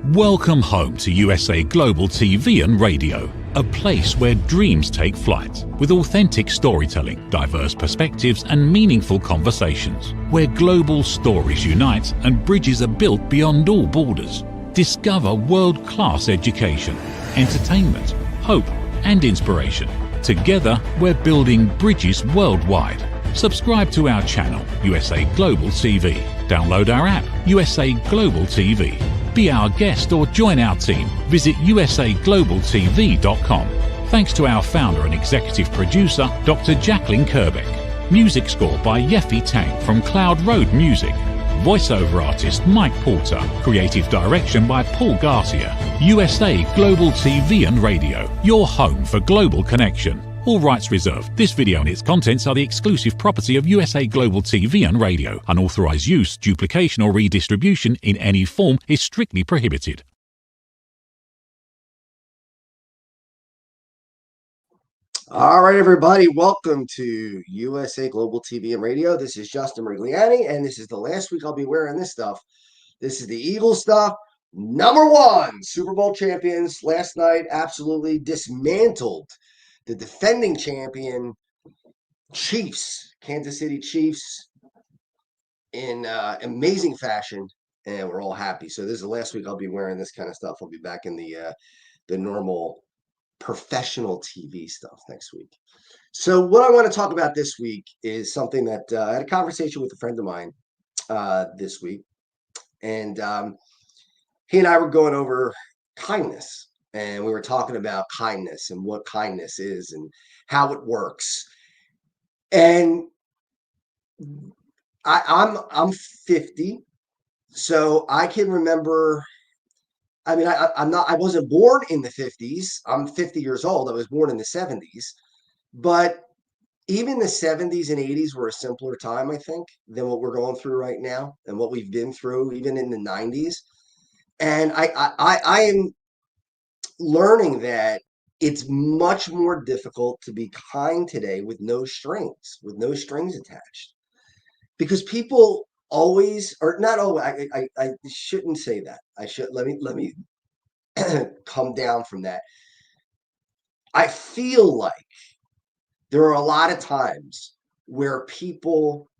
Welcome home to USA Global TV and Radio, a place where dreams take flight, with authentic storytelling, diverse perspectives and meaningful conversations, where global stories unite and bridges are built beyond all borders. Discover world-class education, entertainment, hope and inspiration. Together, we're building bridges worldwide. Subscribe to our channel, USA Global TV. Download our app, USA Global TV. Be our guest or join our team. Visit usaglobaltv.com. Thanks to our founder and executive producer, Dr. Jacqueline Kerbeck. Music score by Yeffy Tang from Cloud Road Music. Voiceover artist Mike Porter. Creative direction by Paul Garcia. USA Global TV and Radio, your home for global connection. All rights reserved. This video and its contents are the exclusive property of USA Global TV and Radio. Unauthorized use, duplication or redistribution in any form is strictly prohibited. All right, everybody, welcome to USA Global TV and Radio. This is Justin MIRIGLIANI, and this is the last week I'll be wearing this stuff. This is the Eagles stuff. Number one, Super Bowl champions last night absolutely dismantled the defending champion Chiefs, Kansas City Chiefs, in amazing fashion, and we're all happy. So this is the last week I'll be wearing this kind of stuff. I'll be back in the normal professional TV stuff next week. So what I want to talk about this week is something that I had a conversation with a friend of mine this week, and he and I were going over kindness. And we were talking about kindness and what kindness is and how it works. And I'm 50, so I can remember. I mean, I wasn't born in the 50s. I'm 50 years old. I was born in the 70s, but even the 70s and 80s were a simpler time, I think, than what we're going through right now and what we've been through, even in the 90s. And I am learning that it's much more difficult to be kind today with no strings attached, because people always, or not always, I shouldn't say that. Let me come down from that. I feel like there are a lot of times where people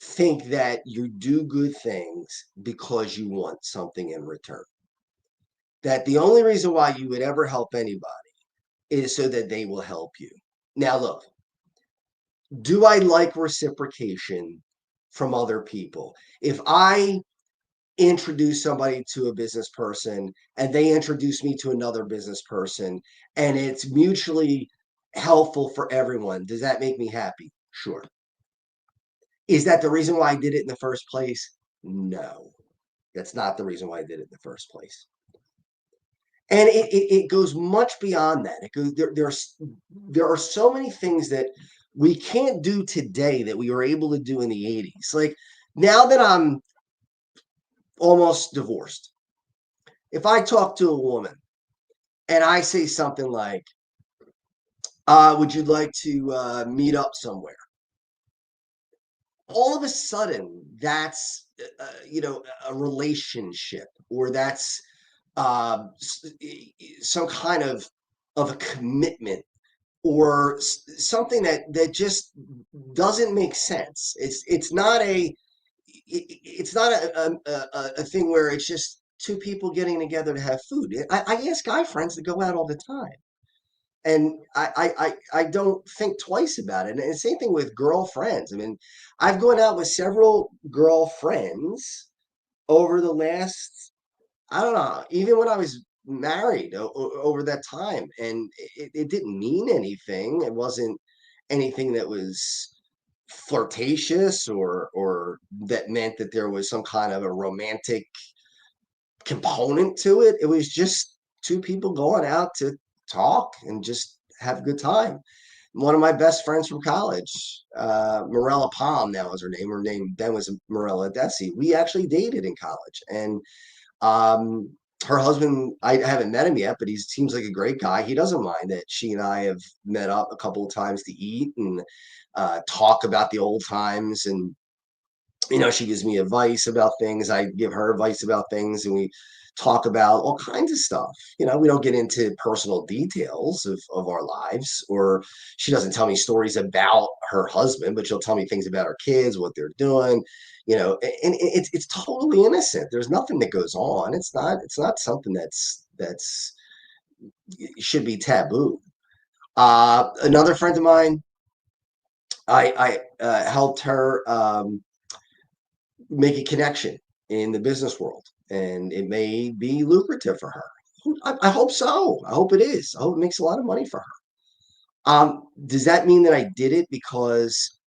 think that you do good things because you want something in return. That the only reason why you would ever help anybody is so that they will help you. Now, look, do I like reciprocation from other people? If I introduce somebody to a business person and they introduce me to another business person and it's mutually helpful for everyone, does that make me happy? Sure. Is that the reason why I did it in the first place? No, that's not the reason why I did it in the first place. And it goes much beyond that. It goes there are so many things that we can't do today that we were able to do in the 80s. Like, now that I'm almost divorced, if I talk to a woman and I say something like, would you like to meet up somewhere? All of a sudden, that's a relationship, or that's some kind of a commitment, or something that just doesn't make sense. It's not a thing where it's just two people getting together to have food. I ask guy friends to go out all the time, and I don't think twice about it. And the same thing with girlfriends. I mean, I've gone out with several girlfriends over the last, I don't know, even when I was married over that time, and it didn't mean anything. It wasn't anything that was flirtatious or that meant that there was some kind of a romantic component to it. It was just two people going out to talk and just have a good time. One of my best friends from college, Morella Palm, now is her name. Her name then was Morella Desi. We actually dated in college, and her husband, I haven't met him yet, but he seems like a great guy. He doesn't mind that she and I have met up a couple of times to eat and talk about the old times. And, she gives me advice about things. I give her advice about things, and we talk about all kinds of stuff. We don't get into personal details of our lives, or she doesn't tell me stories about her husband, but she'll tell me things about her kids, what they're doing, and it's totally innocent. There's nothing that goes on. It's not something that's should be taboo. Another friend of mine, I helped her make a connection in the business world, and it may be lucrative for her. I hope so. I hope it is. I hope it makes a lot of money for her. Does that mean that I did it because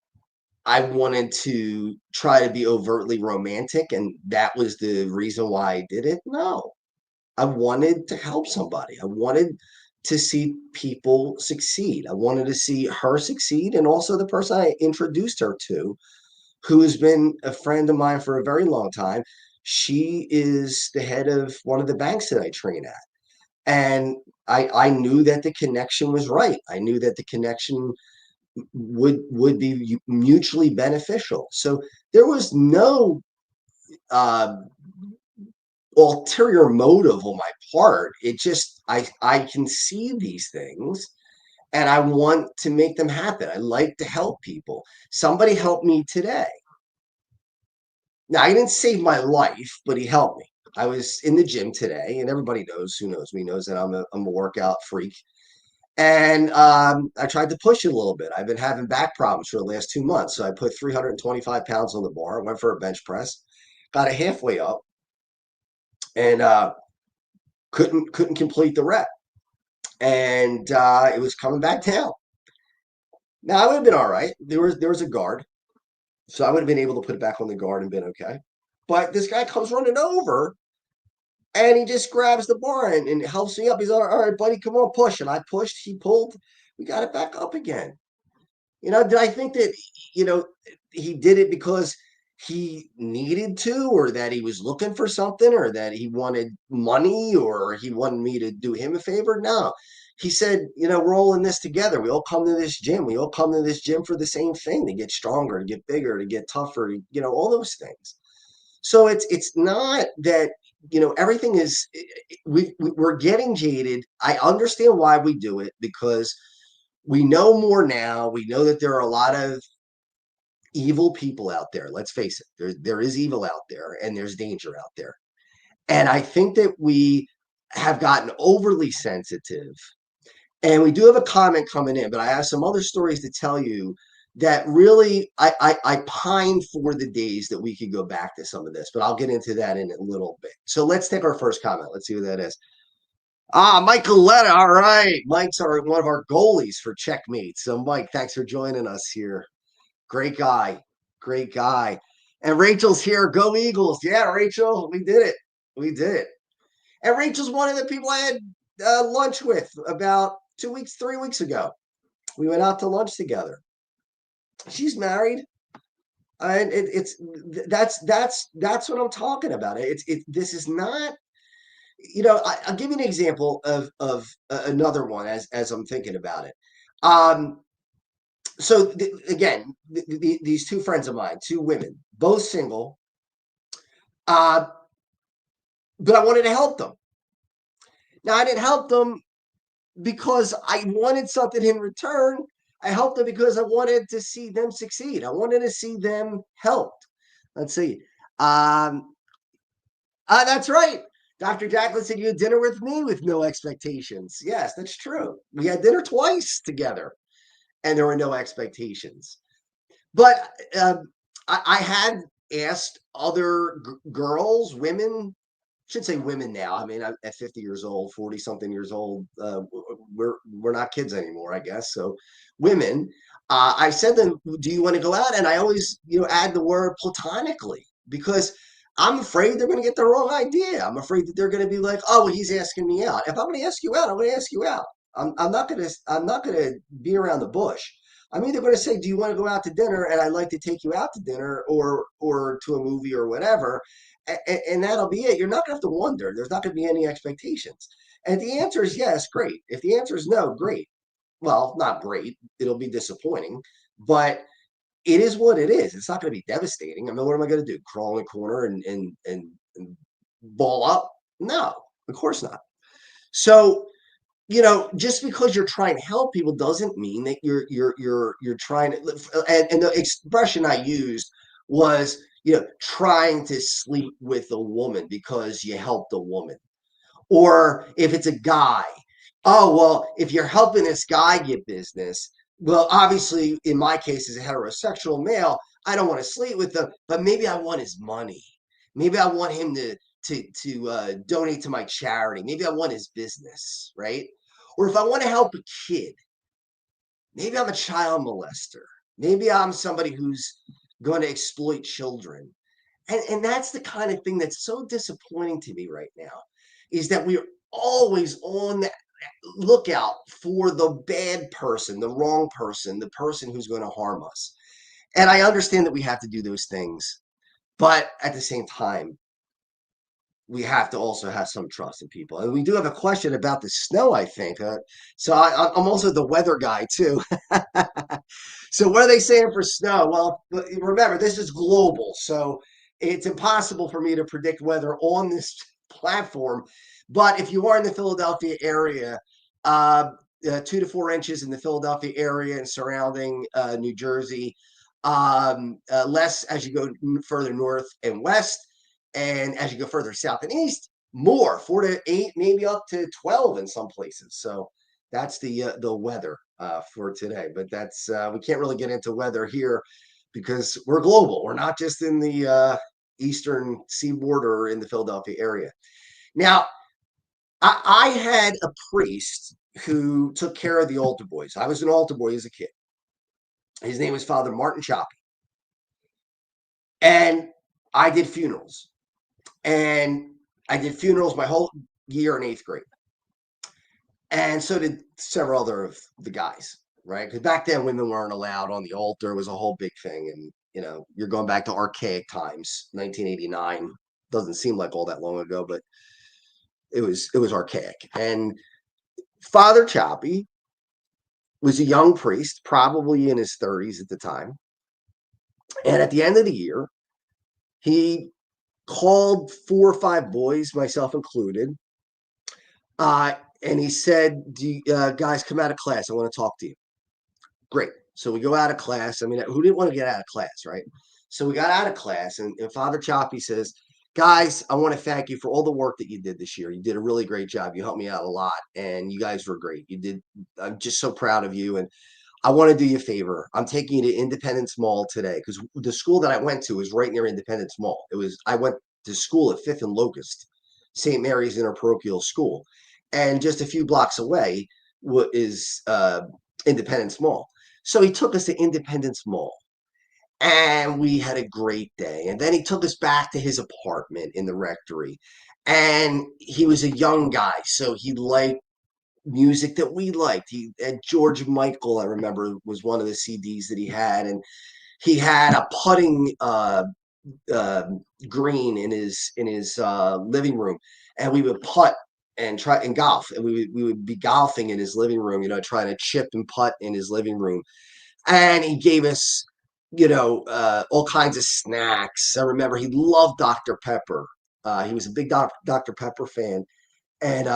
I wanted to try to be overtly romantic and that was the reason why I did it? No. I wanted to help somebody. I wanted to see people succeed. I wanted to see her succeed, and also the person I introduced her to, who has been a friend of mine for a very long time. She is the head of one of the banks that I train at. And I knew that the connection was right. I knew that the connection would be mutually beneficial. So there was no uh, ulterior motive on my part. It just I can see these things and I want to make them happen. I like to help people. Somebody helped me today. Now, he didn't save my life, but he helped me. I was in the gym today, and everybody knows who knows me knows that I'm a workout freak. And I tried to push it a little bit. I've been having back problems for the last 2 months. So I put 325 pounds on the bar, went for a bench press, got it halfway up, and couldn't complete the rep. And it was coming back down. Now I would have been all right. There was a guard, so I would have been able to put it back on the guard and been okay. But this guy comes running over and he just grabs the bar and helps me up. He's all right, buddy, come on, push. And I pushed, he pulled, we got it back up again. Did I think that, you know, he did it because he needed to, or that he was looking for something, or that he wanted money, or he wanted me to do him a favor? No. He said, we're all in this together. We all come to this gym. We all come to this gym for the same thing, to get stronger, to get bigger, to get tougher, all those things. So it's not that everything is we're getting jaded. I understand why we do it, because we know more now. We know that there are a lot of evil people out there. Let's face it. There is evil out there and there's danger out there. And I think that we have gotten overly sensitive. And we do have a comment coming in, but I have some other stories to tell you that really I pine for the days that we could go back to some of this, but I'll get into that in a little bit. So let's take our first comment. Let's see who that is. Michael Letta. All right. Mike's one of our goalies for Checkmates. So Mike, thanks for joining us here. Great guy. Great guy. And Rachel's here. Go Eagles. Yeah, Rachel, we did it. We did it. And Rachel's one of the people I had lunch with about 2 weeks, 3 weeks ago. We went out to lunch together. She's married. And that's what I'm talking about. This is not, I'll give you an example of another one as I'm thinking about it. So again, these two friends of mine, two women, both single, uh, but I wanted to help them. Now, I didn't help them because I wanted something in return. I helped them because I wanted to see them succeed. I wanted to see them helped. Let's see. That's right. Dr. Jacqueline said you had dinner with me with no expectations. Yes, that's true. We had dinner twice together and there were no expectations. But I had asked other girls, women, should say women now. I mean, I'm at 50 years old, 40 something years old. We're not kids anymore, I guess. So women, I said to them, do you want to go out? And I always, add the word platonically, because I'm afraid they're going to get the wrong idea. I'm afraid that they're going to be like, oh, well, he's asking me out. If I'm going to ask you out, I'm going to ask you out. I'm not going to be around the bush. I'm either going to say, do you want to go out to dinner? And I'd like to take you out to dinner or to a movie or whatever. And that'll be it. You're not going to have to wonder. There's not going to be any expectations. And if the answer is yes, great. If the answer is no, great. Well, not great. It'll be disappointing, but it is what it is. It's not going to be devastating. I mean, what am I going to do? Crawl in a corner and ball up? No, of course not. So, just because you're trying to help people doesn't mean that you're trying to. And the expression I used was, trying to sleep with a woman because you helped a woman. Or if it's a guy, oh, well, if you're helping this guy get business, well, obviously, in my case, as a heterosexual male, I don't want to sleep with him, but maybe I want his money. Maybe I want him to donate to my charity. Maybe I want his business, right? Or if I want to help a kid, maybe I'm a child molester. Maybe I'm somebody who's going to exploit children. And that's the kind of thing that's so disappointing to me right now, is that we're always on the lookout for the bad person, the wrong person, the person who's going to harm us. And I understand that we have to do those things, but at the same time, we have to also have some trust in people. And we do have a question about the snow, I think. So I'm also the weather guy too. So what are they saying for snow? Well, remember, this is global, so it's impossible for me to predict weather on this platform. But if you are in the Philadelphia area, uh, 2 to 4 inches in the Philadelphia area and surrounding New Jersey, less as you go further north and west. And as you go further south and east, more 4 to 8, maybe up to 12 in some places. So that's the weather for today. But that's we can't really get into weather here because we're global. We're not just in the eastern seaboard or in the Philadelphia area. Now, I had a priest who took care of the altar boys. I was an altar boy as a kid. His name was Father Martin Choppy, and I did funerals. And I did funerals my whole year in 8th grade. And so did several other of the guys, right? Because back then women weren't allowed on the altar. It was a whole big thing. And, you're going back to archaic times, 1989. Doesn't seem like all that long ago, but it was archaic. And Father Choppy was a young priest, probably in his 30s at the time. And at the end of the year, he called 4 or 5 boys, myself included, and he said, guys, come out of class. I want to talk to you. Great. So we go out of class. I mean, who didn't want to get out of class, right? So we got out of class, and Father Choppy says, guys, I want to thank you for all the work that you did this year. You did a really great job. You helped me out a lot, and you guys were great. I'm just so proud of you. And I want to do you a favor. I'm taking you to Independence Mall today because the school that I went to was right near Independence Mall. I went to school at 5th and Locust, St. Mary's Interparochial School, and just a few blocks away is Independence Mall. So he took us to Independence Mall, and we had a great day. And then he took us back to his apartment in the rectory, and he was a young guy, so he liked music that we liked. He had George Michael, I remember, was one of the CDs that he had, and he had a putting uh, green in his living room, and we would putt and try and golf, and we would be golfing in his living room, trying to chip and putt in his living room. And he gave us, all kinds of snacks. I remember he loved Dr. Pepper. He was a big Dr. Pepper fan, and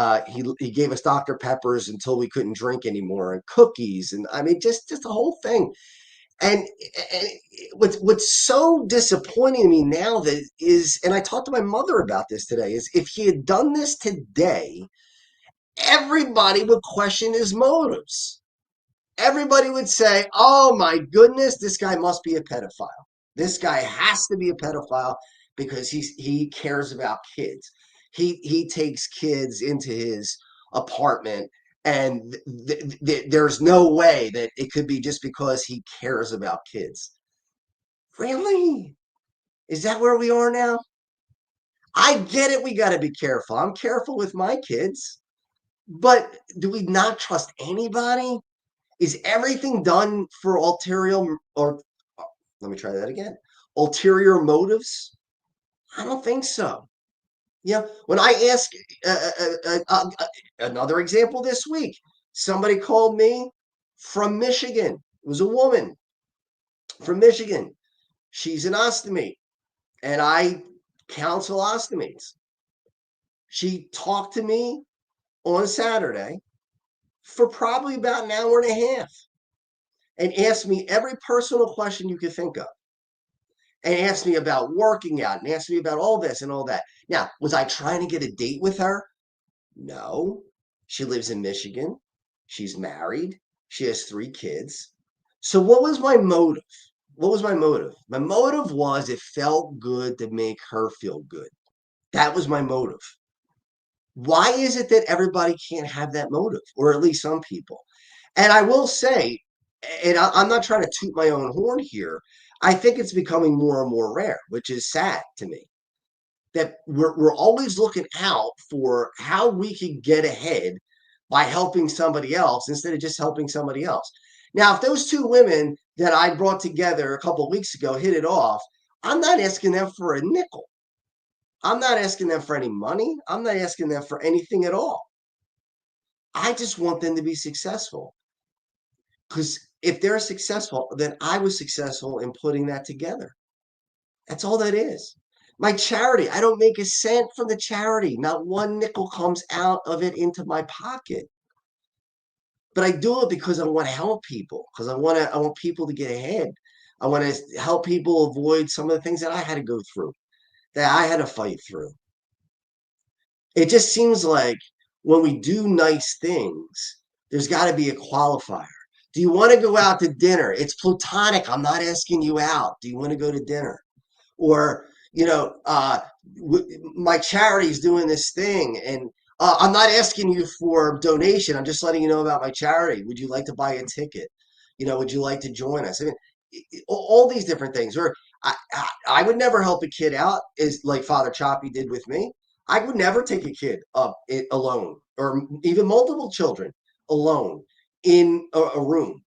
he gave us Dr. Peppers until we couldn't drink anymore, and cookies, and I mean just the whole thing. And, and what's so disappointing to me now that is, and I talked to my mother about this today, is if he had done this today, everybody would question his motives. Everybody would say, "Oh my goodness, this guy must be a pedophile. This guy has to be a pedophile because he cares about kids. He takes kids into his apartment, and there's no way that it could be just because he cares about kids." Really? Is that where we are now? I get it. We got to be careful. I'm careful with my kids, but do we not trust anybody? Is everything done for ulterior, or let me try that again, ulterior motives? I don't think so. When I ask, another example this week, somebody called me from Michigan. It was a woman from Michigan. She's an ostomate, and I counsel ostomates. She talked to me on Saturday for probably about an hour and a half and asked me every personal question you could think of, and asked me about working out and asked me about all this and all that. Now, was I trying to get a date with her? No. She lives in Michigan. She's married. She has 3 kids. So what was my motive? What was my motive? My motive was it felt good to make her feel good. That was my motive. Why is it that everybody can't have that motive, or at least some people? And I will say, and I'm not trying to toot my own horn here, I think it's becoming more and more rare, which is sad to me, that we're always looking out for how we can get ahead by helping somebody else instead of just helping somebody else. Now, if those 2 women that I brought together a couple of weeks ago hit it off, I'm not asking them for a nickel. I'm not asking them for any money. I'm not asking them for anything at all. I just want them to be successful. Because if they're successful, then I was successful in putting that together. That's all that is. My charity, I don't make a cent from the charity. Not one nickel comes out of it into my pocket. But I do it because I want to help people, because I want people to get ahead. I want to help people avoid some of the things that I had to go through, that I had to fight through. It just seems like when we do nice things, there's got to be a qualifier. Do you want to go out to dinner? It's platonic. I'm not asking you out. Do you want to go to dinner? Or, my charity's doing this thing, and I'm not asking you for donation. I'm just letting you know about my charity. Would you like to buy a ticket? Would you like to join us? I mean, all these different things. Or I would never help a kid out, is like Father Choppy did with me. I would never take a kid up alone, or even multiple children alone in a room,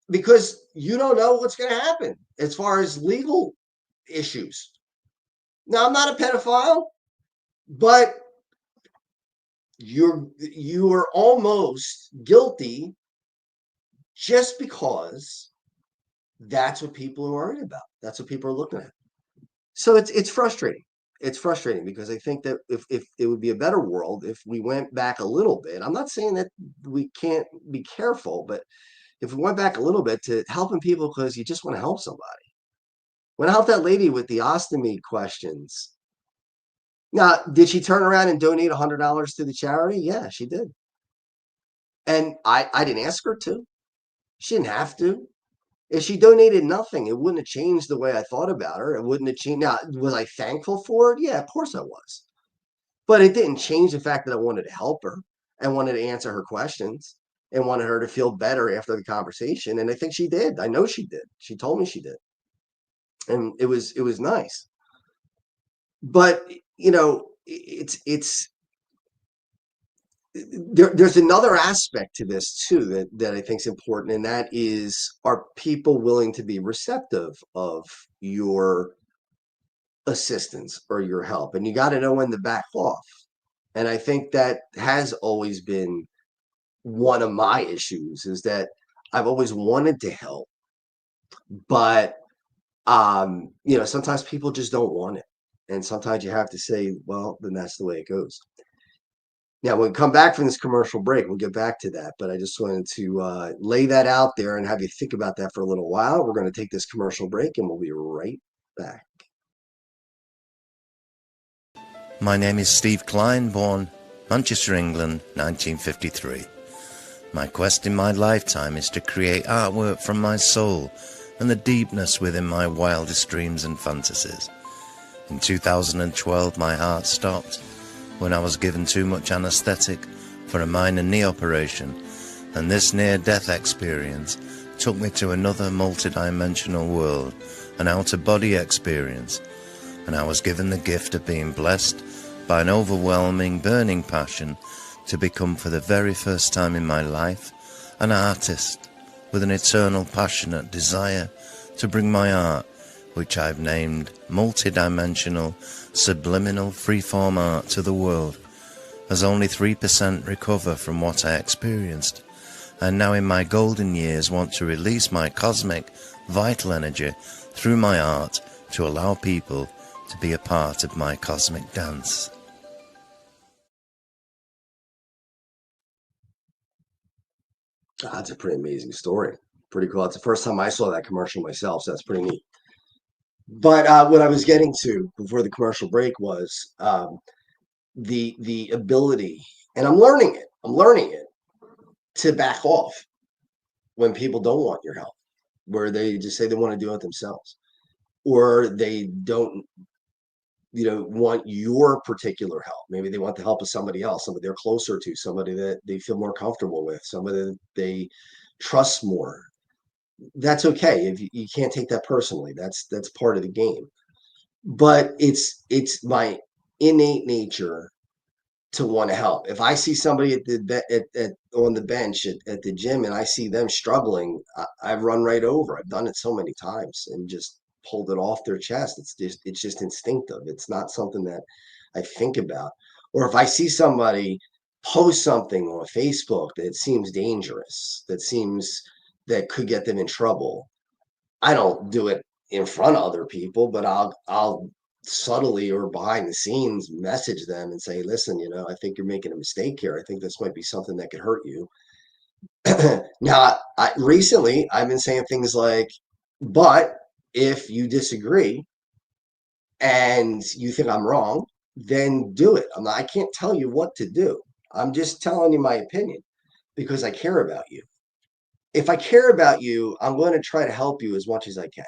because you don't know what's going to happen as far as legal issues. Now, I'm not a pedophile, but you are almost guilty just because that's what people are worried about. That's what people are looking at. So it's frustrating. It's frustrating because I think that if it would be a better world if we went back a little bit. I'm not saying that we can't be careful, but if we went back a little bit to helping people because you just want to help somebody. When I helped that lady with the ostomy questions, now, did she turn around and donate $100 to the charity? Yeah, she did. And I didn't ask her to. She didn't have to. If she donated nothing, it wouldn't have changed the way I thought about her. It wouldn't have changed. Now, was I thankful for it? Yeah, of course I was. But it didn't change the fact that I wanted to help her and wanted to answer her questions and wanted her to feel better after the conversation. And I think she did. I know she did. She told me she did. And it was nice. But, it's there's another aspect to this too that I think is important, and that is, are people willing to be receptive of your assistance or your help? And you got to know when to back off. And I think that has always been one of my issues, is that I've always wanted to help, but sometimes people just don't want it. And sometimes you have to say, well, then that's the way it goes. Now, when we come back from this commercial break, we'll get back to that. But I just wanted to lay that out there and have you think about that for a little while. We're going to take this commercial break and we'll be right back. My name is Steve Klein, born Manchester, England, 1953. My quest in my lifetime is to create artwork from my soul and the deepness within my wildest dreams and fantasies. In 2012, my heart stopped when I was given too much anesthetic for a minor knee operation, and this near-death experience took me to another multi-dimensional world, an out-of-body experience, and I was given the gift of being blessed by an overwhelming, burning passion to become, for the very first time in my life, an artist with an eternal, passionate desire to bring my art, which I've named multi-dimensional, subliminal, freeform art, to the world, as only 3% recover from what I experienced, and now in my golden years want to release my cosmic, vital energy through my art to allow people to be a part of my cosmic dance. That's a pretty amazing story. Pretty cool. It's the first time I saw that commercial myself, so that's pretty neat. But what I was getting to before the commercial break was the ability, and I'm learning it. I'm learning it to back off when people don't want your help, where they just say they want to do it themselves, or they don't, want your particular help. Maybe they want the help of somebody else, somebody they're closer to, somebody that they feel more comfortable with, somebody that they trust more. That's okay. If you can't take that personally, that's part of the game. But it's my innate nature to want to help. If I see somebody on the bench at the gym and I see them struggling, I run right over. I've done it so many times and just pulled it off their chest. It's just instinctive. It's not something that I think about. Or if I see somebody post something on Facebook that seems dangerous, that could get them in trouble, I don't do it in front of other people, but I'll subtly or behind the scenes message them and say, listen, I think you're making a mistake here. I think this might be something that could hurt you. Now, recently I've been saying things like, but if you disagree and you think I'm wrong, then do it. I can't tell you what to do. I'm just telling you my opinion because I care about you. If I care about you, I'm going to try to help you as much as I can.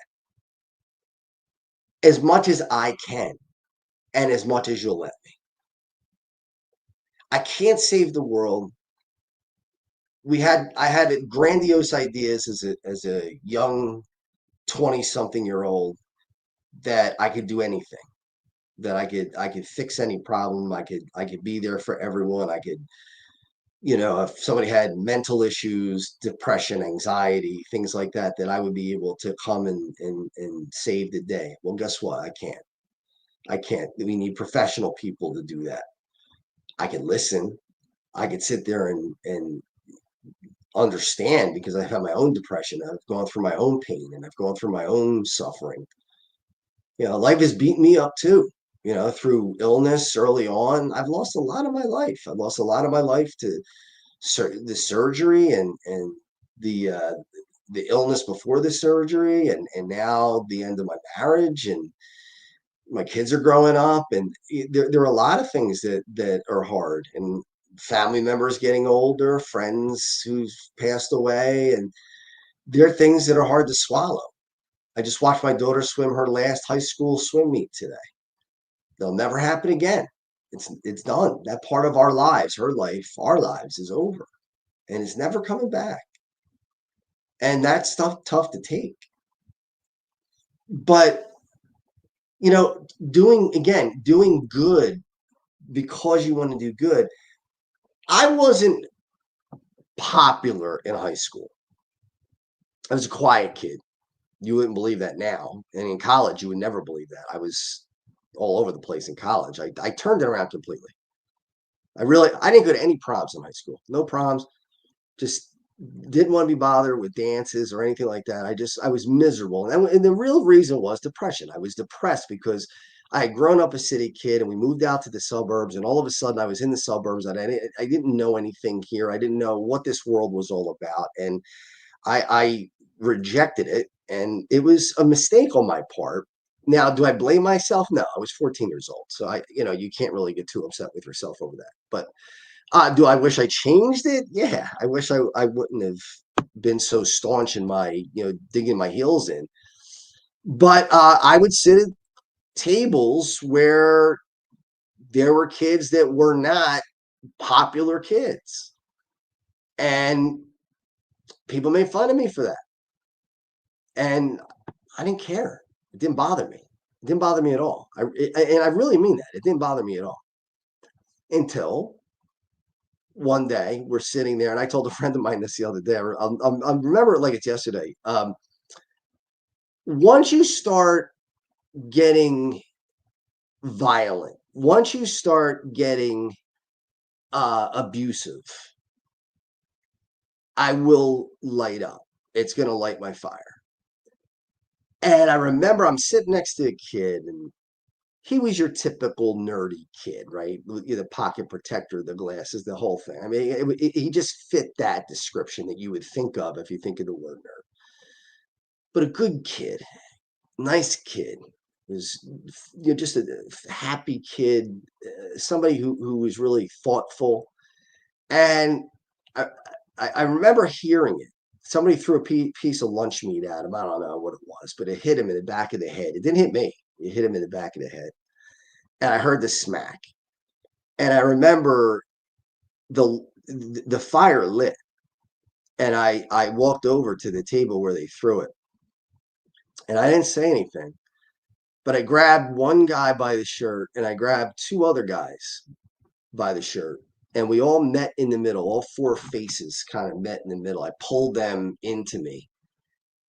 As much as I can, and as much as you'll let me. I can't save the world. I had grandiose ideas as a young 20-something-year-old that I could do anything, that I could fix any problem. I could be there for everyone. I could, if somebody had mental issues, depression, anxiety, things like that, that I would be able to come and save the day. Well, guess what? I can't. I can't. We need professional people to do that. I can listen. I could sit there and understand because I've had my own depression. I've gone through my own pain and I've gone through my own suffering. Life has beaten me up too. Through illness early on, I've lost a lot of my life. I've lost a lot of my life to the surgery and the uh, the illness before the surgery, and now the end of my marriage, and my kids are growing up, and there are a lot of things that are hard, and family members getting older, friends who've passed away, and there are things that are hard to swallow. I just watched my daughter swim her last high school swim meet today. They'll never happen again. It's done. That part of our lives, her life, our lives is over, and it's never coming back. And that's stuff tough to take. But doing good because you want to do good. I wasn't popular in high school. I was a quiet kid. You wouldn't believe that now. And in college, you would never believe that. I was all over the place in college. I turned it around completely. I didn't go to any proms in high school. No proms. Just didn't want to be bothered with dances or anything like that. I was miserable. And the real reason was depression. I was depressed because I had grown up a city kid and we moved out to the suburbs, and all of a sudden I was in the suburbs and I didn't know anything here. I didn't know what this world was all about. And I rejected it, and it was a mistake on my part. Now, do I blame myself? No, I was 14 years old. So you can't really get too upset with yourself over that. But do I wish I changed it? Yeah, I wish I wouldn't have been so staunch in my, digging my heels in. But I would sit at tables where there were kids that were not popular kids, and people made fun of me for that. And I didn't care. It didn't bother me. It didn't bother me at all. And I really mean that. It didn't bother me at all until one day we're sitting there, and I told a friend of mine this the other day. I remember it like it's yesterday. Once you start getting violent, once you start getting abusive, I will light up. It's going to light my fire. And I remember I'm sitting next to a kid, and he was your typical nerdy kid, right? The pocket protector, the glasses, the whole thing. I mean, he just fit that description that you would think of if you think of the word nerd. But a good kid, nice kid, was just a happy kid, somebody who was really thoughtful. And I, I remember hearing it. Somebody threw a piece of lunch meat at him. I don't know what it was, but it hit him in the back of the head. It didn't hit me. It hit him in the back of the head. And I heard the smack. And I remember the fire lit. And I walked over to the table where they threw it. And I didn't say anything. But I grabbed one guy by the shirt and I grabbed two other guys by the shirt. And we all met in the middle. All four faces kind of met in the middle. I pulled them into me.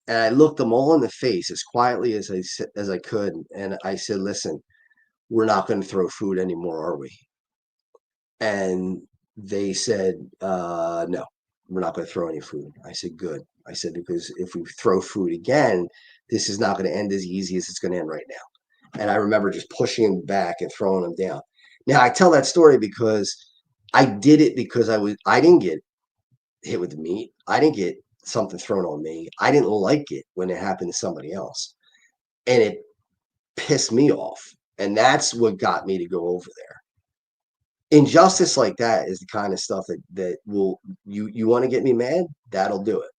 And I looked them all in the face as quietly as I could. And I said, listen, we're not going to throw food anymore, are we? And they said, no, we're not going to throw any food. I said, good. I said, because if we throw food again, this is not going to end as easy as it's going to end right now. And I remember just pushing him back and throwing him down. Now I tell that story because I did it because I didn't get hit with the meat. I didn't get something thrown on me. I didn't like it when it happened to somebody else. And it pissed me off. And that's what got me to go over there. Injustice like that is the kind of stuff that will you want to get me mad? That'll do it.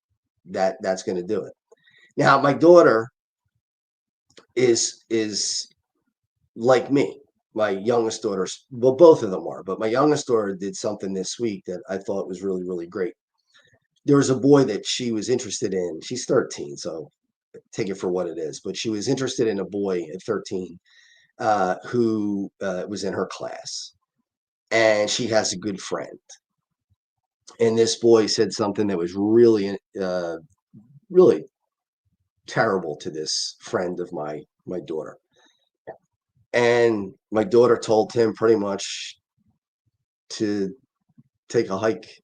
That's going to do it. Now, my daughter is like me. My youngest daughter, well, both of them are, but my youngest daughter did something this week that I thought was really, really great. There was a boy that she was interested in. She's 13, so take it for what it is. But she was interested in a boy at 13 who was in her class. And she has a good friend. And this boy said something that was really, really terrible to this friend of my daughter. And my daughter told him pretty much to take a hike.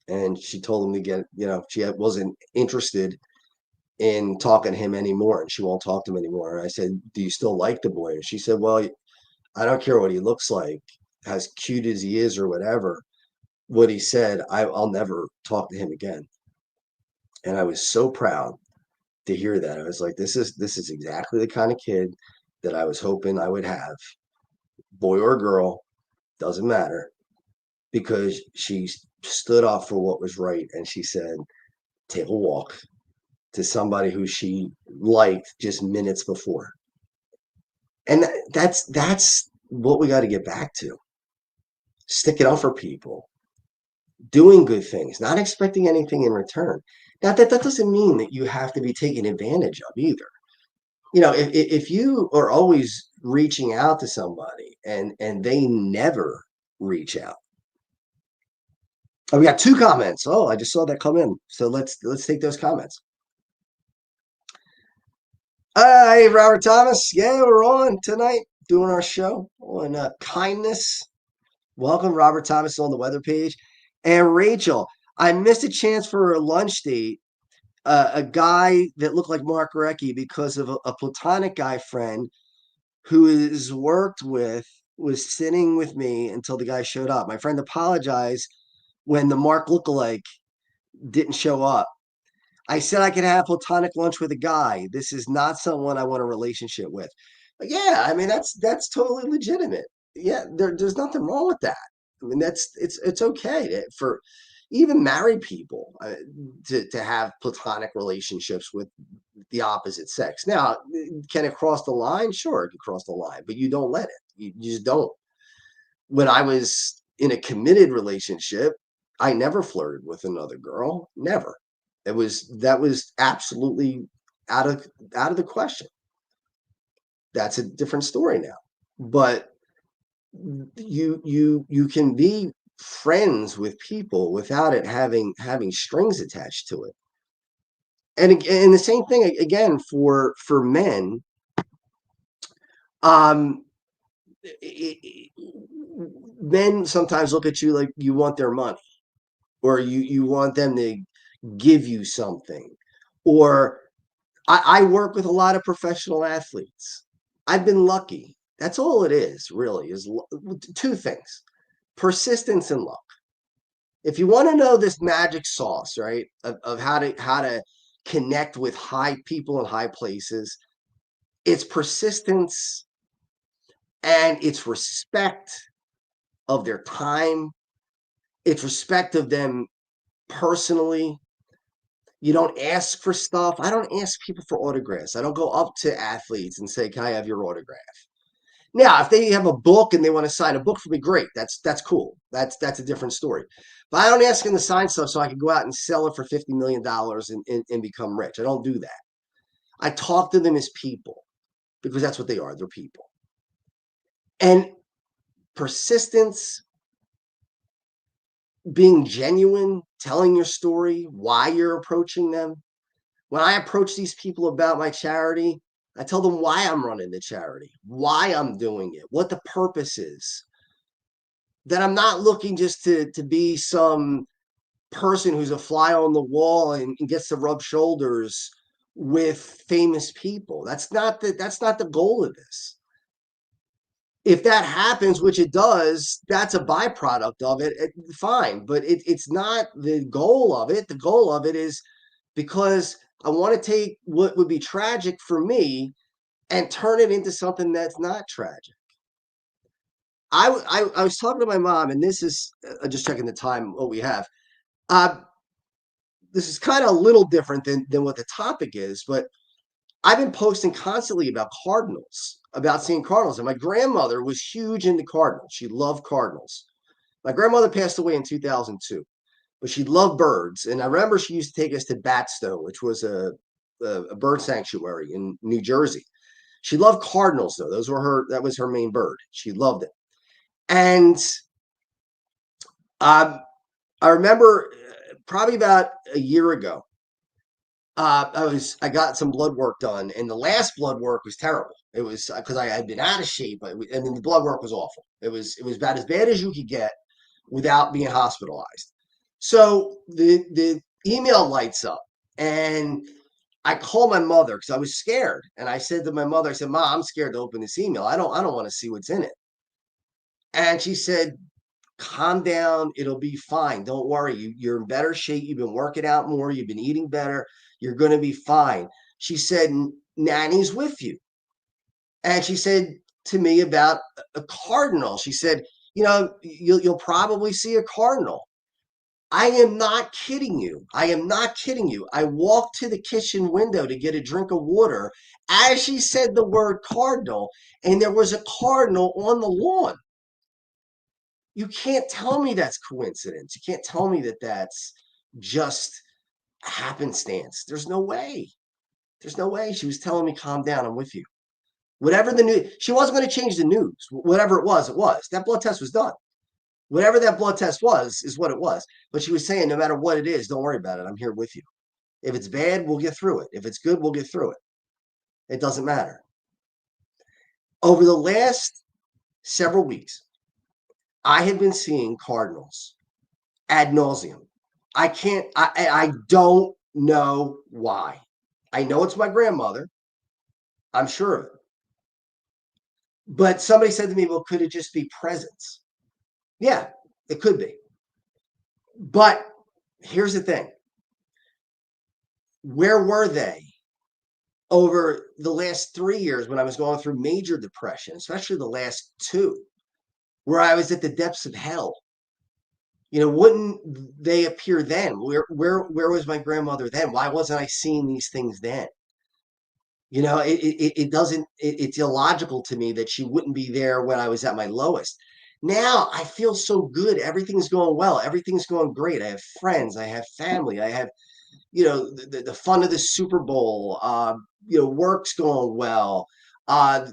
And she told him to get, she wasn't interested in talking to him anymore. And she won't talk to him anymore. And I said, do you still like the boy? And she said, well, I don't care what he looks like, as cute as he is or whatever. What he said, I'll never talk to him again. And I was so proud to hear that. I was like, this is exactly the kind of kid that I was hoping I would have. Boy or girl, doesn't matter. Because she stood up for what was right. And she said, take a walk to somebody who she liked just minutes before. And that's what we got to get back to. Sticking up for people. Doing good things, not expecting anything in return. Now, that doesn't mean that you have to be taken advantage of either. If you are always reaching out to somebody and they never reach out. Oh, we got 2 comments. Oh, I just saw that come in. So let's take those comments. Hey, Robert Thomas. Yeah, we're on tonight doing our show on kindness. Welcome, Robert Thomas, on the weather page. And Rachel, I missed a chance for a lunch date. A guy that looked like Mark Recchi because of a platonic guy friend who is worked with was sitting with me until the guy showed up. My friend apologized when the Mark lookalike didn't show up. I said I could have platonic lunch with a guy. This is not someone I want a relationship with. But yeah, I mean that's totally legitimate. Yeah, there's nothing wrong with that. I mean it's okay for even married people to have platonic relationships with the opposite sex. Now, can it cross the line? Sure, it can cross the line, but you don't let it. You just don't. When I was in a committed relationship, I never flirted with another girl. Never. That was absolutely out of the question. That's a different story now. But you can be friends with people without it having strings attached to it. And the same thing again for men. Men sometimes look at you like you want their money, or you want them to give you something. Or I work with a lot of professional athletes. I've been lucky. That's all it is, really, is two things: persistence and luck. If you want to know this magic sauce, right, of how to connect with high people in high places, it's persistence and it's respect of their time. It's respect of them personally. You don't ask for stuff. I don't ask people for autographs. I don't go up to athletes and say, "Can I have your autograph?" Now, if they have a book and they want to sign a book for me, great. That's cool. That's a different story. But I don't ask them to sign stuff so I can go out and sell it for $50 million and become rich. I don't do that. I talk to them as people because that's what they are. They're people. And persistence, being genuine, telling your story, why you're approaching them. When I approach these people about my charity, I tell them why I'm running the charity, why I'm doing it, what the purpose is. That I'm not looking just to be some person who's a fly on the wall and gets to rub shoulders with famous people. That's not the goal of this. If that happens, which it does, that's a byproduct of it. Fine, but it's not the goal of it. The goal of it is because I want to take what would be tragic for me and turn it into something that's not tragic. I was talking to my mom, and this is just checking the time what we have. Uh, this is kind of a little different than what the topic is, but I've been posting constantly about cardinals, about seeing cardinals. And my grandmother was huge into cardinals. She loved cardinals. My grandmother passed away in 2002, but she loved birds. And I remember she used to take us to Batstow, which was a bird sanctuary in New Jersey. She loved cardinals, though. That was her main bird. She loved it. And um, I remember probably about a year ago, I got some blood work done, and the last blood work was terrible. It was because I had been out of shape. I mean, the blood work was awful. It was about as bad as you could get without being hospitalized. So the email lights up, and I called my mother because I was scared, and I said to my mother, I said, "Mom, I'm scared to open this email. I don't want to see what's in it." And she said, "Calm down. It'll be fine. Don't worry. You're in better shape. You've been working out more. You've been eating better. You're going to be fine." She said, "Nanny's with you." And she said to me about a cardinal. She said, "You'll probably see a cardinal." I am not kidding you. I am not kidding you. I walked to the kitchen window to get a drink of water as she said the word cardinal, and there was a cardinal on the lawn. You can't tell me that's coincidence. You can't tell me that that's just happenstance. There's no way. There's no way. She was telling me, "Calm down. I'm with you." Whatever the news, she wasn't going to change the news. Whatever it was, it was. That blood test was done. Whatever that blood test was, is what it was. But she was saying, no matter what it is, don't worry about it. I'm here with you. If it's bad, we'll get through it. If it's good, we'll get through it. It doesn't matter. Over the last several weeks, I have been seeing cardinals ad nauseum. I don't know why. I know it's my grandmother. I'm sure of it. But somebody said to me, "Well, could it just be presence?" Yeah, it could be. But here's the thing. Where were they over the last 3 years when I was going through major depression, especially the last two, where I was at the depths of hell? Wouldn't they appear then? Where was my grandmother then? Why wasn't I seeing these things then? It doesn't. It's illogical to me that she wouldn't be there when I was at my lowest. Now I feel so good. Everything's going well. Everything's going great. I have friends. I have family. I have the fun of the Super Bowl. Work's going well. Uh,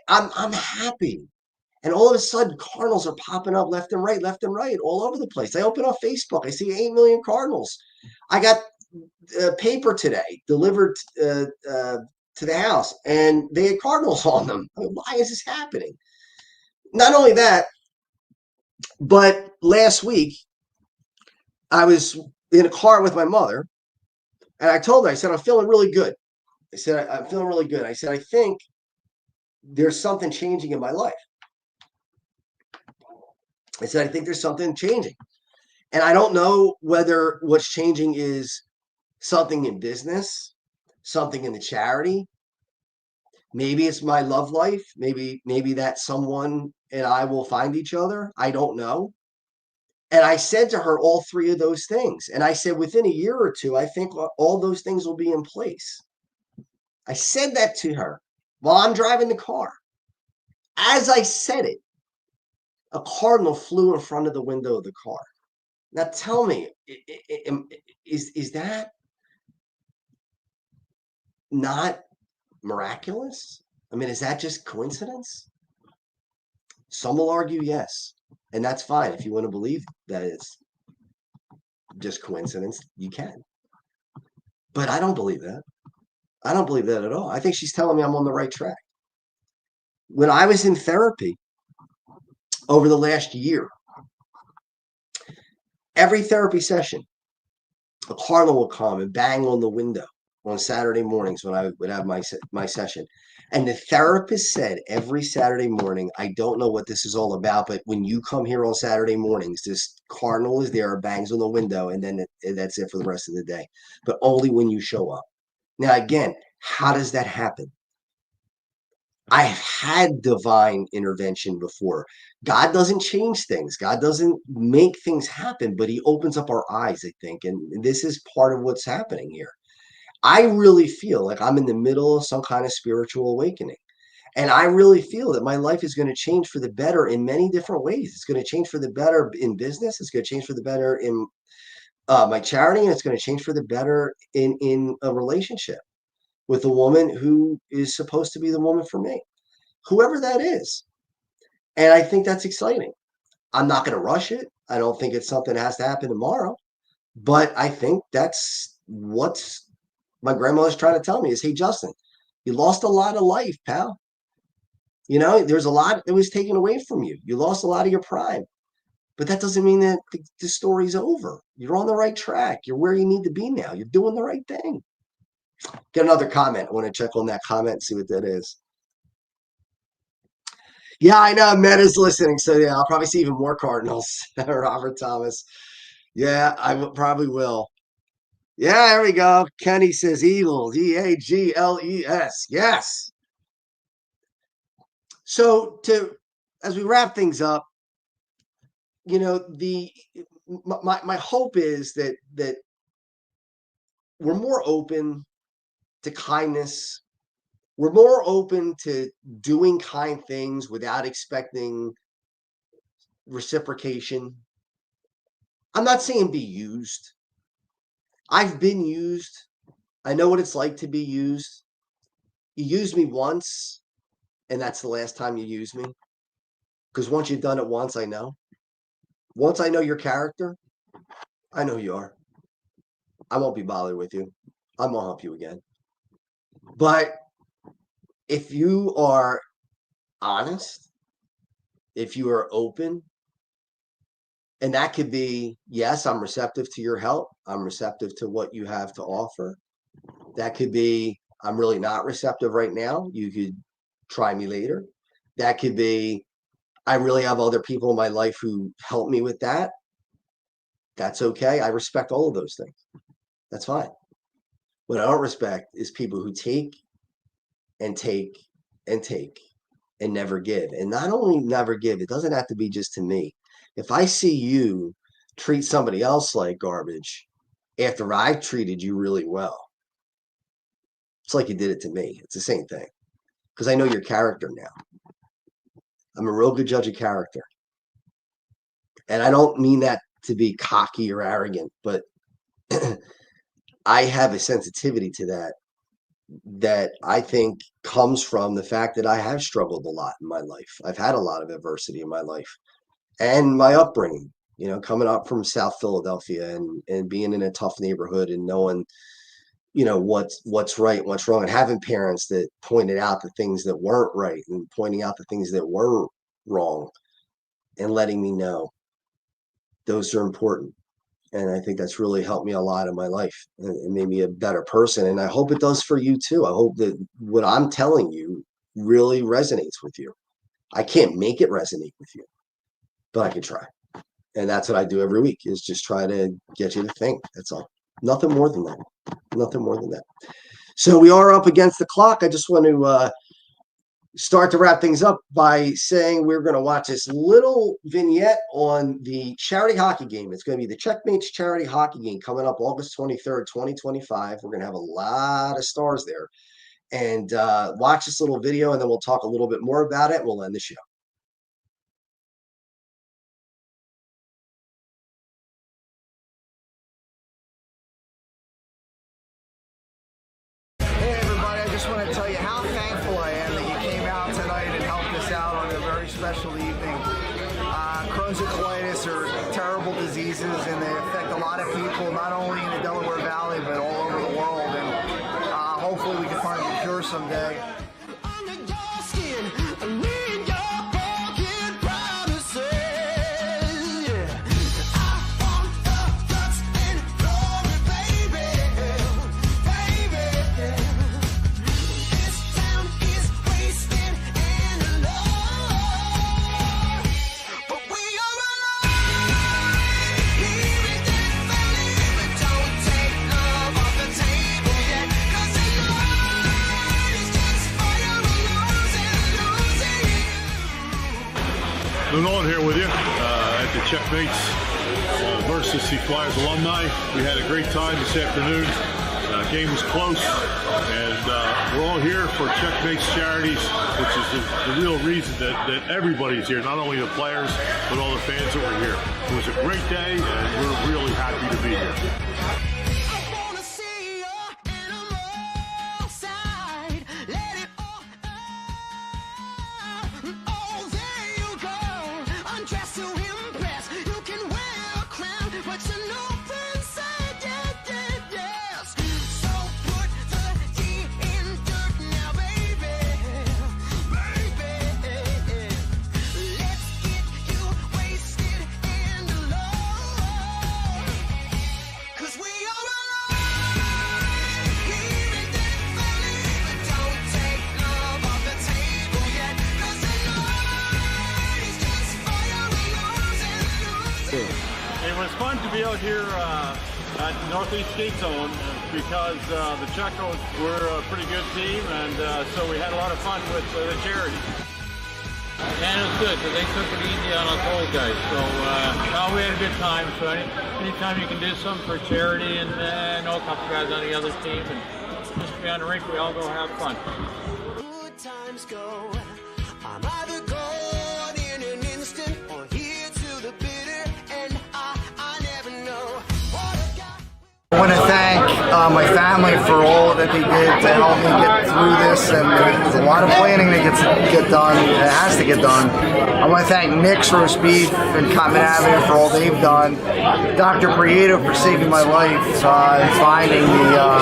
I'm happy. And all of a sudden, Cardinals are popping up left and right, all over the place. I open up Facebook, I see 8 million Cardinals. I got paper today delivered to the house, and they had Cardinals on them. I mean, why is this happening? Not only that, but last week I was in a car with my mother, and I told her, I said, "I'm feeling really good." I said, "I'm feeling really good." I said, "I think there's something changing in my life. I said, I think there's something changing. And I don't know whether what's changing is something in business, something in the charity. Maybe it's my love life. Maybe that someone and I will find each other. I don't know. And I said to her all three of those things. And I said, within a year or two, I think all those things will be in place. I said that to her while I'm driving the car. As I said it, a cardinal flew in front of the window of the car. Now tell me, is that not miraculous? I mean, is that just coincidence? Some will argue yes, and that's fine. If you want to believe that it's just coincidence, you can. But I don't believe that. I don't believe that at all. I think she's telling me I'm on the right track. When I was in therapy over the last year, every therapy session, a cardinal would come and bang on the window on Saturday mornings when I would have my session. And the therapist said every Saturday morning, I don't know what this is all about, but when you come here on Saturday mornings, this cardinal is there, bangs on the window, and then that's it for the rest of the day. But only when you show up. Now, again, how does that happen? I've had divine intervention before. God doesn't change things. God doesn't make things happen, but he opens up our eyes, I think. And this is part of what's happening here. I really feel like I'm in the middle of some kind of spiritual awakening. And I really feel that my life is going to change for the better in many different ways. It's going to change for the better in business. It's going to change for the better in my charity. And it's going to change for the better in a relationship with a woman who is supposed to be the woman for me, whoever that is. And I think that's exciting. I'm not going to rush it. I don't think it's something that has to happen tomorrow. But I think that's what's my grandmother's trying to tell me is, hey, Justin, you lost a lot of life, pal. You know, there's a lot that was taken away from you. You lost a lot of your prime. But that doesn't mean that the story's over. You're on the right track. You're where you need to be now. You're doing the right thing. Get another comment. I want to check on that comment and see what that is. Yeah, I know Meta's listening, so yeah, I'll probably see even more Cardinals. Robert Thomas. Yeah, probably will. Yeah, there we go. Kenny says Eagles, Eagles. Yes. So as we wrap things up, you know, my hope is that we're more open to kindness. We're more open to doing kind things without expecting reciprocation. I'm not saying be used. I've been used. I know what it's like to be used. You use me once, and that's the last time you use me. Because once you've done it once, I know. Once I know your character, I know who you are. I won't be bothered with you. I won't help you again. But if you are honest, if you are open, and that could be, yes, I'm receptive to your help. I'm receptive to what you have to offer. That could be, I'm really not receptive right now. You could try me later. That could be, I really have other people in my life who help me with that. That's okay. I respect all of those things. That's fine. What I don't respect is people who take and take and take and never give. And not only never give, it doesn't have to be just to me. If I see you treat somebody else like garbage after I've treated you really well, it's like you did it to me. It's the same thing. Because I know your character now. I'm a real good judge of character. And I don't mean that to be cocky or arrogant, but I have a sensitivity to that I think comes from the fact that I have struggled a lot in my life. I've had a lot of adversity in my life and my upbringing, you know, coming up from South Philadelphia and being in a tough neighborhood and knowing, you know, what's right and what's wrong, and having parents that pointed out the things that weren't right and pointing out the things that were wrong and letting me know those are important. And I think that's really helped me a lot in my life and made me a better person. And I hope it does for you too. I hope that what I'm telling you really resonates with you. I can't make it resonate with you, but I can try. And that's what I do every week, is just try to get you to think. That's all. Nothing more than that. Nothing more than that. So we are up against the clock. I just want to start to wrap things up by saying we're going to watch this little vignette on the charity hockey game. It's going to be the Checkmates charity hockey game coming up August 23rd, 2025. We're going to have a lot of stars there. And watch this little video, and then we'll talk a little bit more about it. We'll end the show. Hey everybody, I just want to tell you how thankful I am that you came out tonight and helped us out on a very special evening. Crohn's and colitis are terrible diseases, and they affect a lot of people, not only in the Delaware Valley, but all over the world. And hopefully we can find a cure someday. Nolan here with you at the Checkmates versus the Flyers alumni. We had a great time this afternoon. Game was close, and we're all here for Checkmates Charities, which is the real reason that everybody's here, not only the players, but all the fans that were here. It was a great day, and we're really happy to be here. It was fun to be out here at Northeast Skate Zone because the Checos were a pretty good team, and so we had a lot of fun with the charity. And it was good because they took it easy on us old guys. So no, we had a good time. So anytime you can do something for charity, and I know a couple guys on the other team, and just be on the rink, we all go have fun. Good times go. I'm either gone in an instant or here to the bitter, and I never know what I've got. I want to thank my family for all that they did to help me get through this, and there's a lot of planning that get done. It has to get done. I want to thank Nick's Roast Beef and Common Avenue for all they've done. Dr. Prieto for saving my life, finding the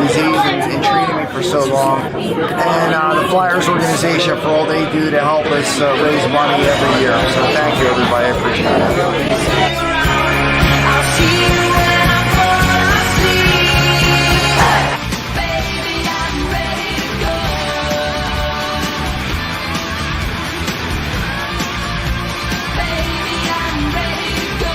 disease and treating me for so long, and the Flyers organization for all they do to help us raise money every year. So thank you, everybody. I appreciate it. I'll see you when I'm gonna see. Baby, I'm ready to go. Baby, I'm ready to go.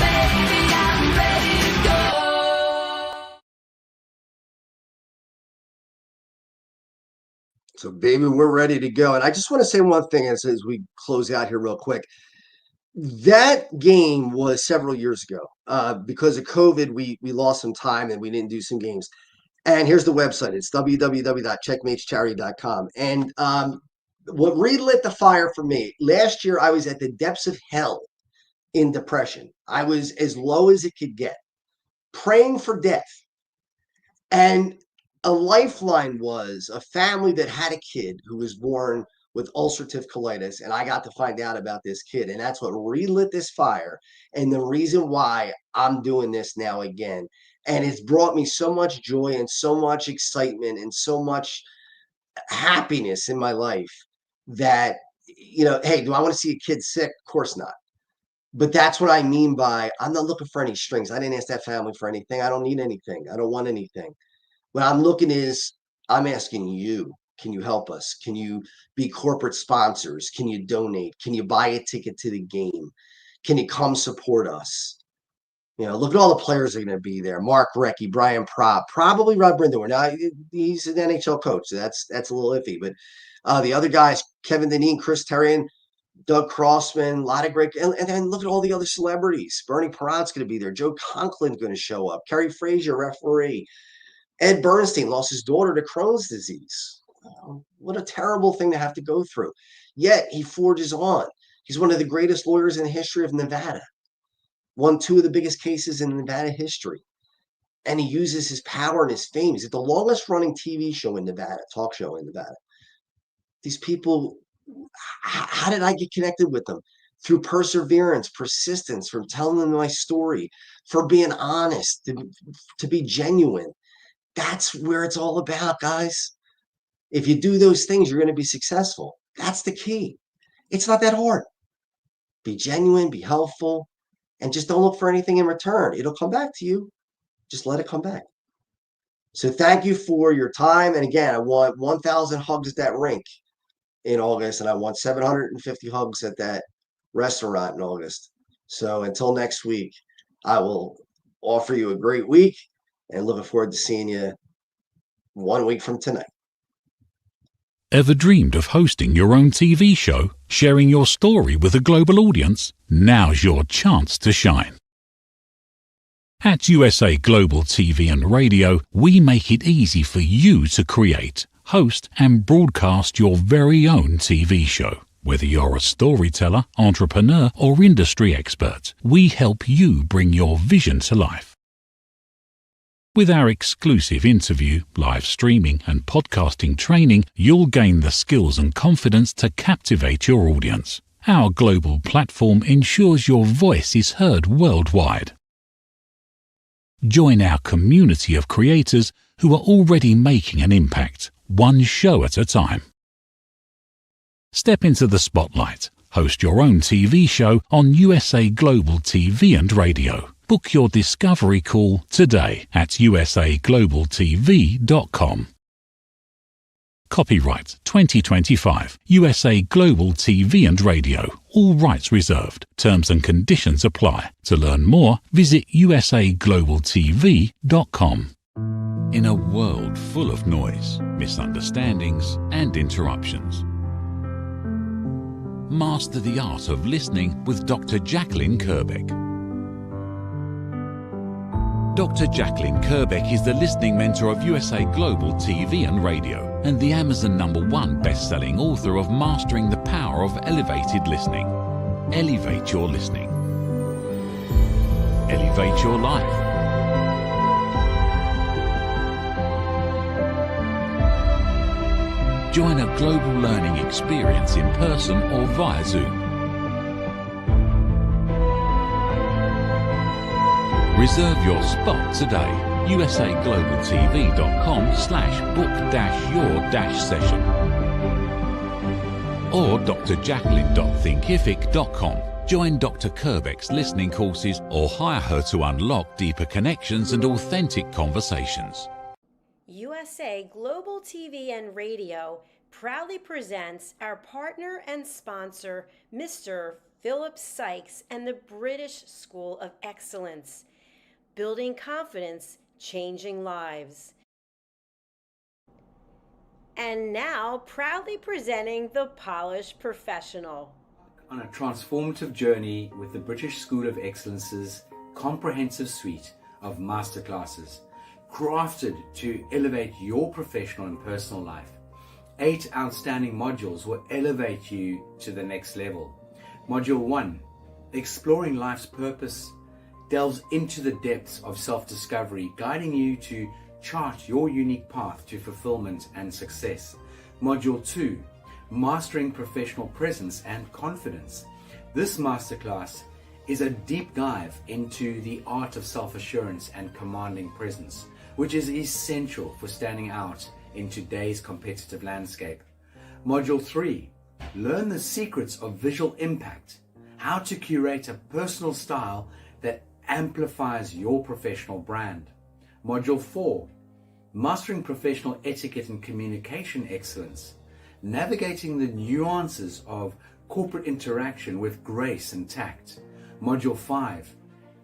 Baby, I'm ready to go. So, baby, we're ready to go. And I just want to say one thing as we close out here real quick. That game was several years ago. Because of COVID, we lost some time and we didn't do some games. And here's the website. It's www.checkmatescharity.com. And what relit the fire for me, last year I was at the depths of hell in depression. I was as low as it could get, praying for death. And a lifeline was a family that had a kid who was born with ulcerative colitis, and I got to find out about this kid, and that's what relit this fire, and the reason why I'm doing this now again. And it's brought me so much joy and so much excitement and so much happiness in my life that, hey, do I want to see a kid sick? Of course not. But that's what I mean by I'm not looking for any strings. I didn't ask that family for anything. I don't need anything. I don't want anything. What I'm looking is I'm asking you, can you help us? Can you be corporate sponsors? Can you donate? Can you buy a ticket to the game? Can you come support us? Look at all the players that are going to be there. Mark Recchi, Brian Propp, probably Rod Brindamore. Now he's an NHL coach, so that's a little iffy. But the other guys, Kevin Dineen, Chris Terrian, Doug Crossman, a lot of great. And then look at all the other celebrities. Bernie Perrot's going to be there. Joe Conklin's going to show up. Kerry Frazier, referee. Ed Bernstein lost his daughter to Crohn's disease. What a terrible thing to have to go through. Yet he forges on. He's one of the greatest lawyers in the history of Nevada. Won 2 of the biggest cases in Nevada history. And he uses his power and his fame. He's at the longest running TV show in Nevada, talk show in Nevada. These people, how did I get connected with them? Through perseverance, persistence, from telling them my story, for being honest, to be genuine. That's where it's all about, guys. If you do those things, you're going to be successful. That's the key. It's not that hard. Be genuine, be helpful, and just don't look for anything in return. It'll come back to you. Just let it come back. So thank you for your time. And again, I want 1,000 hugs at that rink in August, and I want 750 hugs at that restaurant in August. So until next week, I will offer you a great week and looking forward to seeing you 1 week from tonight. Ever dreamed of hosting your own TV show, sharing your story with a global audience? Now's your chance to shine. At USA Global TV and Radio, we make it easy for you to create, host and broadcast your very own TV show. Whether you're a storyteller, entrepreneur or industry expert, we help you bring your vision to life. With our exclusive interview, live streaming and podcasting training, you'll gain the skills and confidence to captivate your audience. Our global platform ensures your voice is heard worldwide. Join our community of creators who are already making an impact, one show at a time. Step into the spotlight. Host your own TV show on USA Global TV and Radio. Book your discovery call today at usaglobaltv.com. Copyright 2025 USA Global TV and Radio. All rights reserved. Terms and conditions apply. To learn more, visit usaglobaltv.com. In a world full of noise, misunderstandings and interruptions, master the art of listening with Dr. Jacqueline Kerbeck. Dr. Jacqueline Kerbeck is the listening mentor of USA Global TV and Radio and the Amazon #1 best-selling author of Mastering the Power of Elevated Listening. Elevate your listening. Elevate your life. Join a global learning experience in person or via Zoom. Reserve your spot today. usaglobaltv.com/book-your-session or drjacqueline.thinkific.com. Join Dr. Kerbeck's listening courses or hire her to unlock deeper connections and authentic conversations. USA Global TV and Radio proudly presents our partner and sponsor, Mr. Philip Sykes and the British School of Excellence. Building confidence, changing lives. And now, proudly presenting the Polished Professional. On a transformative journey with the British School of Excellence's comprehensive suite of masterclasses, crafted to elevate your professional and personal life. 8 outstanding modules will elevate you to the next level. Module 1, Exploring Life's Purpose, delves into the depths of self-discovery, guiding you to chart your unique path to fulfillment and success. Module 2, Mastering Professional Presence and Confidence. This masterclass is a deep dive into the art of self-assurance and commanding presence, which is essential for standing out in today's competitive landscape. Module 3, Learn the Secrets of Visual Impact, how to curate a personal style that amplifies your professional brand. Module 4, mastering professional etiquette and communication excellence, navigating the nuances of corporate interaction with grace and tact. Module 5,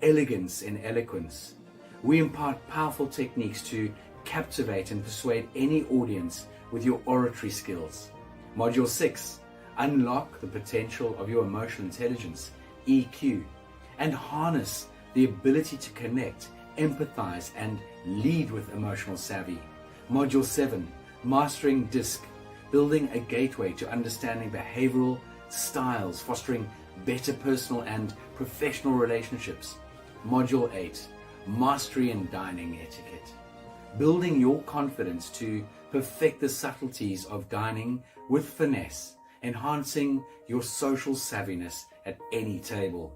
elegance in eloquence. We impart powerful techniques to captivate and persuade any audience with your oratory skills. Module 6, unlock the potential of your emotional intelligence, EQ, and harness the ability to connect, empathize, and lead with emotional savvy. Module 7, mastering DISC, building a gateway to understanding behavioral styles, fostering better personal and professional relationships. Module 8, mastery in dining etiquette, building your confidence to perfect the subtleties of dining with finesse, enhancing your social savviness at any table.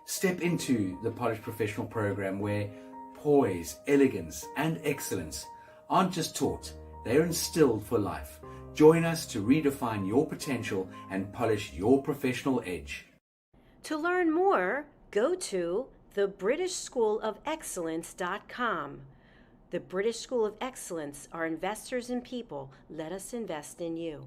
Step into the Polished Professional program where poise, elegance, and excellence aren't just taught, they're instilled for life. Join us to redefine your potential and polish your professional edge. To learn more, go to thebritishschoolofexcellence.com. The British School of Excellence are investors in people. Let us invest in you.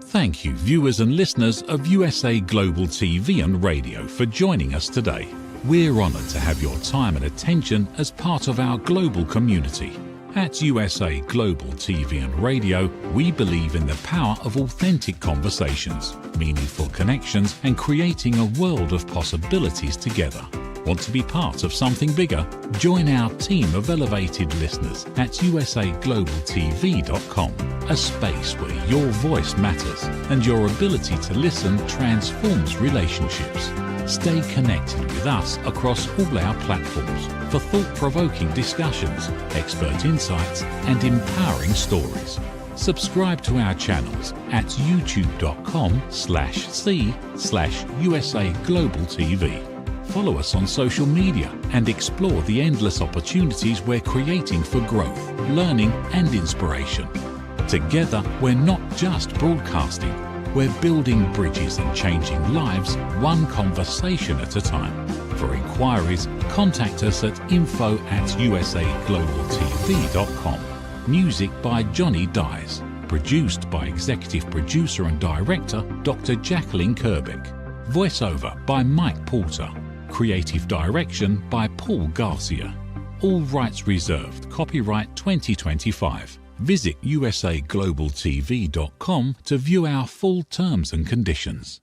Thank you, viewers and listeners of USA Global TV and Radio, for joining us today. We're honoured to have your time and attention as part of our global community. At USA Global TV and Radio, we believe in the power of authentic conversations, meaningful connections, and creating a world of possibilities together. Want to be part of something bigger? Join our team of elevated listeners at usaglobaltv.com, a space where your voice matters and your ability to listen transforms relationships. Stay connected with us across all our platforms for thought-provoking discussions, expert insights, and empowering stories. Subscribe to our channels at youtube.com/c/USA-Global-TV. Follow us on social media and explore the endless opportunities we're creating for growth, learning, and inspiration. Together, we're not just broadcasting, we're building bridges and changing lives one conversation at a time. For inquiries, contact us at info@usaglobaltv.com. Music by Johnny Dyes. Produced by Executive Producer and Director Dr. Jacqueline Kerbeck. Voiceover by Mike Porter. Creative Direction by Paul Garcia. All rights reserved. Copyright 2025. Visit usaglobaltv.com to view our full terms and conditions.